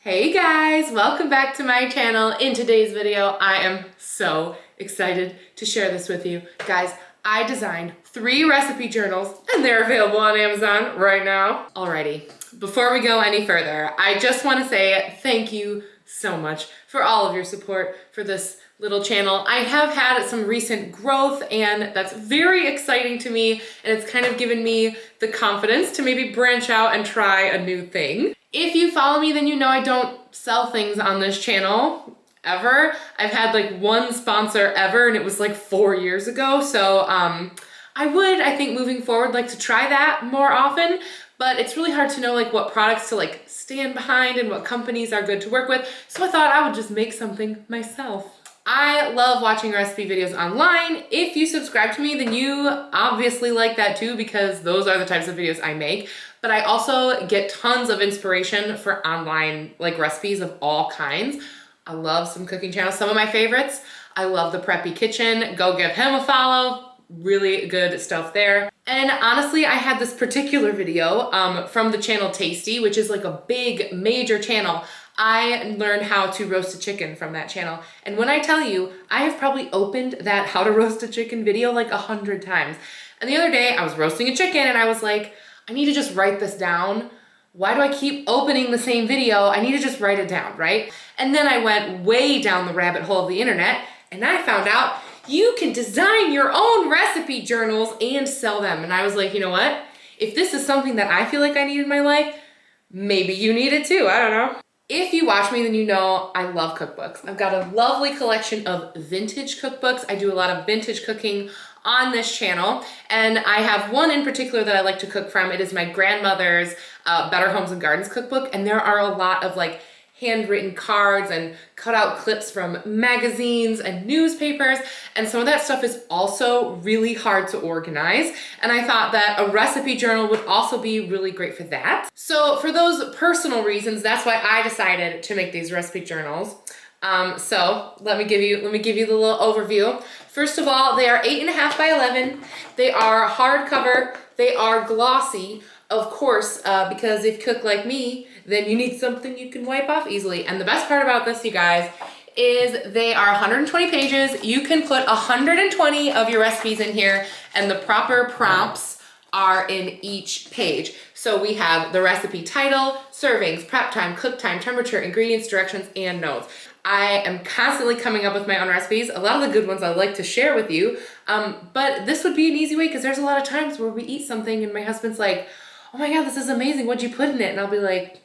Hey guys, welcome back to my channel. In today's video, I am so excited to share this with you. Guys, I designed 3 recipe journals and they're available on Amazon right now. Alrighty, before we go any further, I just want to say thank you so much for all of your support for this little channel. I have had some recent growth and that's very exciting to me, and it's kind of given me the confidence to maybe branch out and try a new thing. If you follow me, then you know I don't sell things on this channel ever. I've had like one sponsor ever and it was like 4 years ago. So I think moving forward like to try that more often, but it's really hard to know like what products to like stand behind and what companies are good to work with. So I thought I would just make something myself. I love watching recipe videos online. If you subscribe to me, then you obviously like that too, because those are the types of videos I make. But I also get tons of inspiration for online like recipes of all kinds. I love some cooking channels. Some of my favorites, I love The Preppy Kitchen. Go give him a follow. Really good stuff there. And honestly, I had this particular video from the channel Tasty, which is like a big major channel. I learned how to roast a chicken from that channel. And when I tell you, I have probably opened that how to roast a chicken video like 100 times. And the other day I was roasting a chicken and I was like, I need to just write this down. Why do I keep opening the same video? I need to just write it down, right? And then I went way down the rabbit hole of the internet and I found out you can design your own recipe journals and sell them. And I was like, you know what? If this is something that I feel like I need in my life, maybe you need it too, I don't know. If you watch me, then you know I love cookbooks. I've got a lovely collection of vintage cookbooks. I do a lot of vintage cooking on this channel, and I have one in particular that I like to cook from. It is my grandmother's Better Homes and Gardens cookbook, and there are a lot of like handwritten cards and cut out clips from magazines and newspapers, and some of that stuff is also really hard to organize, and I thought that a recipe journal would also be really great for that. So for those personal reasons, that's why I decided to make these recipe journals. So let me give you the little overview. First of all, they are 8.5 by 11. They are hardcover. They are glossy, of course, because if you cook like me, then you need something you can wipe off easily. And the best part about this, you guys, is they are 120 pages. You can put 120 of your recipes in here, and the proper prompts are in each page. So we have the recipe title, servings, prep time, cook time, temperature, ingredients, directions, and notes. I am constantly coming up with my own recipes. A lot of the good ones I'd like to share with you, but this would be an easy way because there's a lot of times where we eat something and my husband's like, oh my God, this is amazing. What'd you put in it? And I'll be like,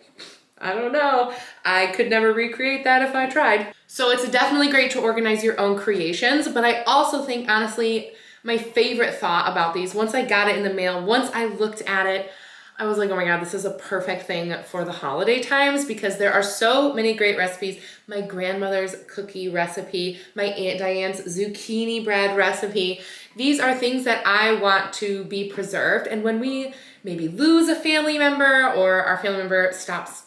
I don't know. I could never recreate that if I tried. So it's definitely great to organize your own creations, but I also think, honestly, my favorite thought about these, once I got it in the mail, once I looked at it, I was like, oh my God, this is a perfect thing for the holiday times because there are so many great recipes. My grandmother's cookie recipe, my Aunt Diane's zucchini bread recipe. These are things that I want to be preserved. And when we maybe lose a family member or our family member stops,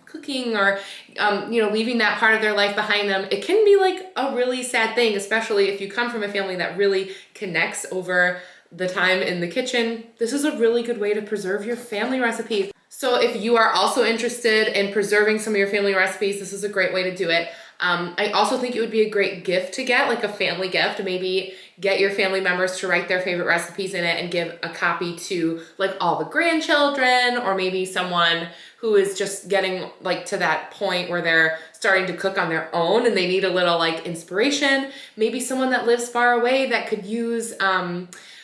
cooking or, leaving that part of their life behind them, it can be like a really sad thing, especially if you come from a family that really connects over the time in the kitchen. This is a really good way to preserve your family recipes. So if you are also interested in preserving some of your family recipes, this is a great way to do it. I also think it would be a great gift to get, like a family gift. Maybe get your family members to write their favorite recipes in it and give a copy to like all the grandchildren, or maybe someone who is just getting like to that point where they're starting to cook on their own and they need a little like inspiration. Maybe someone that lives far away that could use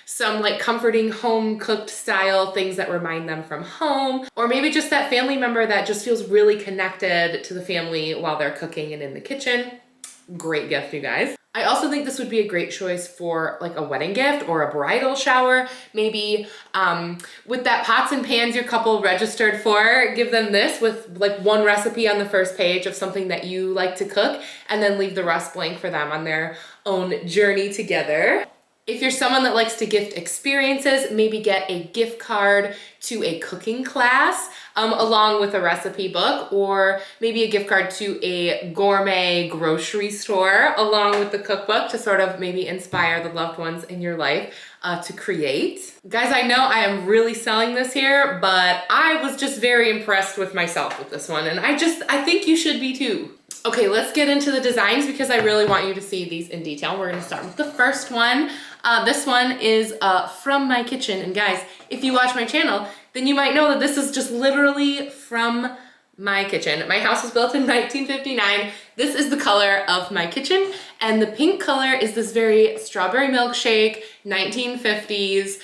some like comforting home cooked style things that remind them from home, or maybe just that family member that just feels really connected to the family while they're cooking and in the kitchen. Great gift, you guys. I also think this would be a great choice for like a wedding gift or a bridal shower. Maybe with that pots and pans your couple registered for, give them this with like one recipe on the first page of something that you like to cook, and then leave the rest blank for them on their own journey together. If you're someone that likes to gift experiences, maybe get a gift card to a cooking class along with a recipe book, or maybe a gift card to a gourmet grocery store along with the cookbook to sort of maybe inspire the loved ones in your life. to create. Guys, I know I am really selling this here, but I was just very impressed with myself with this one, and I think you should be too. Okay, let's get into the designs because I really want you to see these in detail. We're gonna start with the first one. This one is from my kitchen, and guys, if you watch my channel, then you might know that this is just literally from my kitchen. My house was built in 1959. This is the color of my kitchen, and the pink color is this very strawberry milkshake 1950s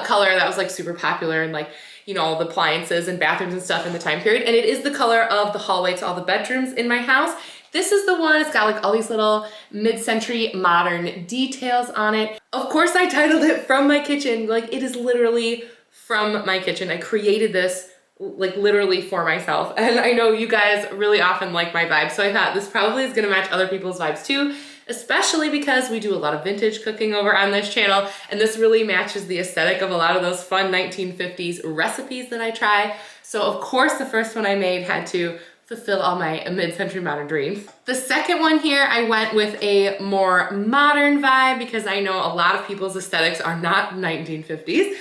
color that was like super popular and like, you know, all the appliances and bathrooms and stuff in the time period. And it is the color of the hallway to all the bedrooms in my house. This is the one, it's got like all these little mid-century modern details on it. Of course I titled it From My Kitchen, like it is literally from my kitchen. I created this like literally for myself. And I know you guys really often like my vibe, so I thought this probably is gonna match other people's vibes too, especially because we do a lot of vintage cooking over on this channel, and this really matches the aesthetic of a lot of those fun 1950s recipes that I try. So of course the first one I made had to fulfill all my mid-century modern dreams. The second one here, I went with a more modern vibe because I know a lot of people's aesthetics are not 1950s.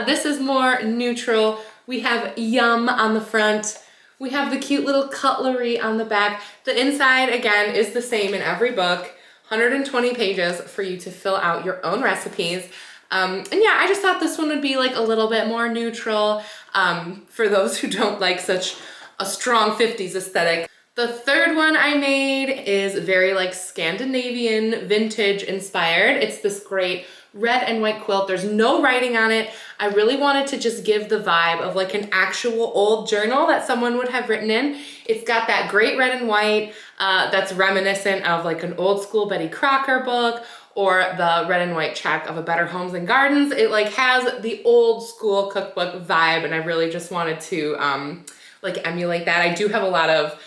This is more neutral. We have yum on the front. We have the cute little cutlery on the back. The inside, again, is the same in every book. 120 pages for you to fill out your own recipes. And yeah, I just thought this one would be like a little bit more neutral for those who don't like such a strong 50s aesthetic. The third one I made is very like Scandinavian vintage inspired. It's this great red and white quilt. There's no writing on it. I really wanted to just give the vibe of like an actual old journal that someone would have written in. It's got that great red and white that's reminiscent of like an old school Betty Crocker book or the red and white check of a Better Homes and Gardens. It like has the old school cookbook vibe, and I really just wanted to like emulate that. I do have a lot of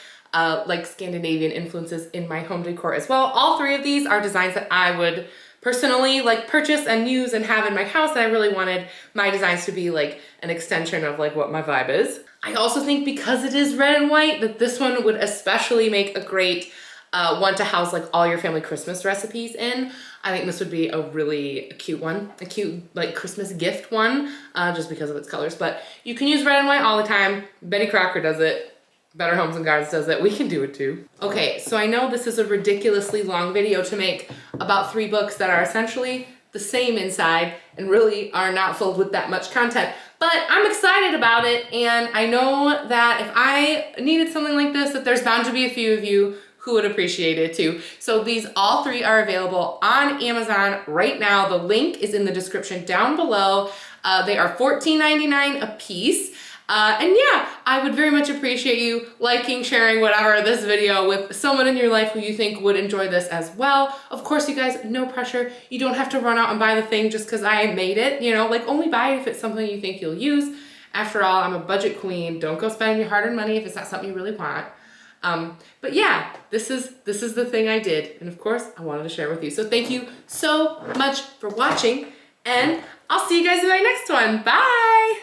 like Scandinavian influences in my home decor as well. All three of these are designs that I would personally like purchase and use and have in my house, and I really wanted my designs to be like an extension of like what my vibe is. I also think because it is red and white that this one would especially make a great one to house like all your family Christmas recipes in. I think this would be a really cute one, a cute like Christmas gift one, just because of its colors. But you can use red and white all the time. Betty Crocker does it. Better Homes and Gardens does it. We can do it too. Okay, so I know this is a ridiculously long video to make about 3 books that are essentially the same inside and really are not filled with that much content, but I'm excited about it, and I know that if I needed something like this, that there's bound to be a few of you who would appreciate it too. So these all 3 are available on Amazon right now. The link is in the description down below. They are $14.99 a piece. And yeah, I would very much appreciate you liking, sharing, whatever, this video with someone in your life who you think would enjoy this as well. Of course, you guys, no pressure. You don't have to run out and buy the thing just because I made it, you know, like only buy it if it's something you think you'll use. After all, I'm a budget queen. Don't go spending your hard-earned money if it's not something you really want. But yeah, this is the thing I did. And of course, I wanted to share with you. So thank you so much for watching, and I'll see you guys in my next one. Bye!